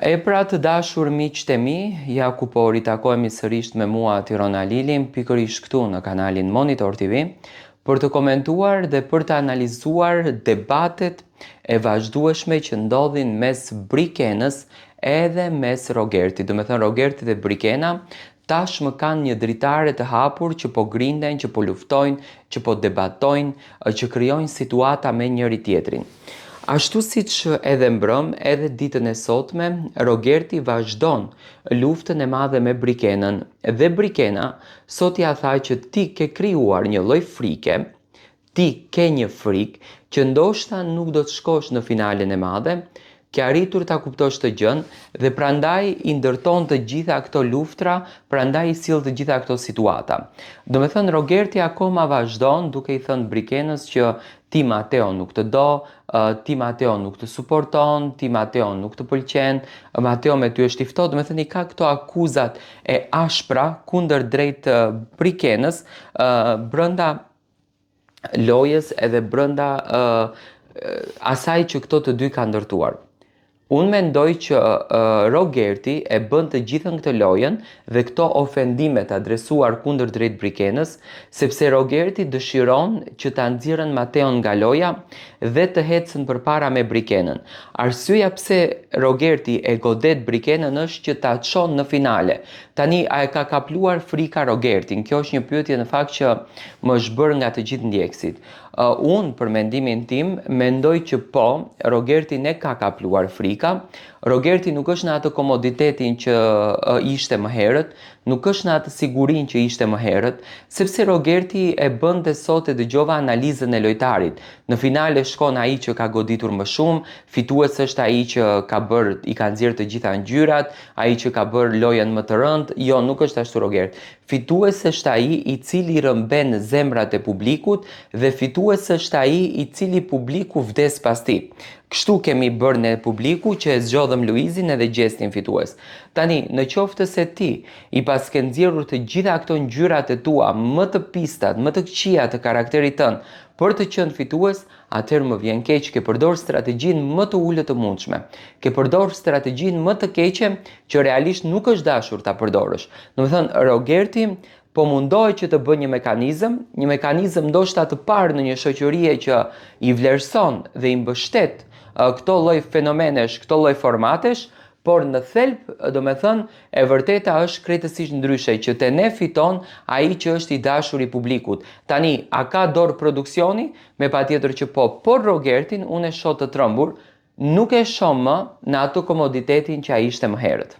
E pra të dashur miqtë e mi, ja ku po ritakojmë sërish me mua Tirona Lilin, pikërisht këtu në kanalin Monitor TV, për të komentuar dhe për të analizuar debatet e vazhdueshme që ndodhin mes Brikenës edhe mes Rogertit. Do me thënë Rogerti dhe Brikena tashmë kanë një dritare të hapur që po grinden, që po luftojnë, që po debatojnë, që krijojnë situata me njëri tjetrin. Ashtu si që edhe mbrëm, edhe ditën e sotme, Rogerti vazhdon luftën e madhe me Brikenën dhe Brikena sot ja tha që ti ke krijuar një lloj frike, ti ke një frikë që ndoshta nuk do të shkosh në finalen e madhe, ke arritur ta kuptosh të gjën dhe prandaj i ndërton të gjitha këto luftra, prandaj i sill të gjitha këto situata. Do me thënë Rogerti akoma vazhdon duke i thënë Brikenës që ti Mateo nuk të do, ti Mateo nuk të suporton, ti Mateo nuk të pëlqen, Mateo me ty është i ftohtë, do me thënë i ka këto akuzat e ashpra kundër drejt Brikenës brenda lojës edhe brenda asaj që këto të dy kanë ndërtuar. Unë mendoj që Rogerti e bën të gjithën këtë lojën dhe këto ofendimet adresuar kundër drejt Brikenës, sepse Rogerti dëshiron që ta nxjerrën Mateon nga loja dhe të ecën përpara me Brikenën. Arsyeja pse Rogerti e godet Brikenën është që ta çon në finale. Tani a e ka kapluar frika Rogertin? Kjo është një pyetje në fakt që më është bërë nga të gjithë ndjekësit. Unë për mendimin tim mendoj që po, Rogerti ne ka kapluar frika. Rogerti nuk është në atë komoditetin që ishte më herët, nuk është në atë sigurin që ishte më herët, sepse Rogerti e bën dhe sot e dëgjova analizën e lojtarit. Në finale shkon ai që ka goditur më shumë, fitues është ai që i ka nxjerrë të gjitha ngjyrat, ai që ka bërë lojën më të rëndë. Jo, nuk është ashtu Rogerti. Fitues është ai i cili rëmben zemrat e publikut dhe fitues është ai i cili publiku vdes pas tij. Kështu kemi bërë në publiku që e zgjodhëm Luizin edhe gjestin fitues. Tani, në qoftë se ti i paske nxjerrur të gjitha këto ngjyrat e tua më të pistat, më të këqija të karakterit tënd për të qenë fitues, atëherë më vjen keq ke përdor strategjinë më të ulët të mundshme. Ke përdor strategjinë më të keqe që realisht nuk është dashur ta përdorësh. Do të thënë Rogerti po mundohet që të bëjë një mekanizëm ndoshta të parë në një shoqëri që i vlerëson dhe i mbështet këto lloj fenomenesh, këto lloj formatesh, por në thelb, do me thënë, e vërteta është krejtësisht ndryshe, që te ne fiton ai që është i dashur i publikut. Tani, a ka dorë produksioni? Me patjetër që po, por Rogertin unë e shoh të trembur, nuk e shoh më në atë komoditetin që ai ishte më herët.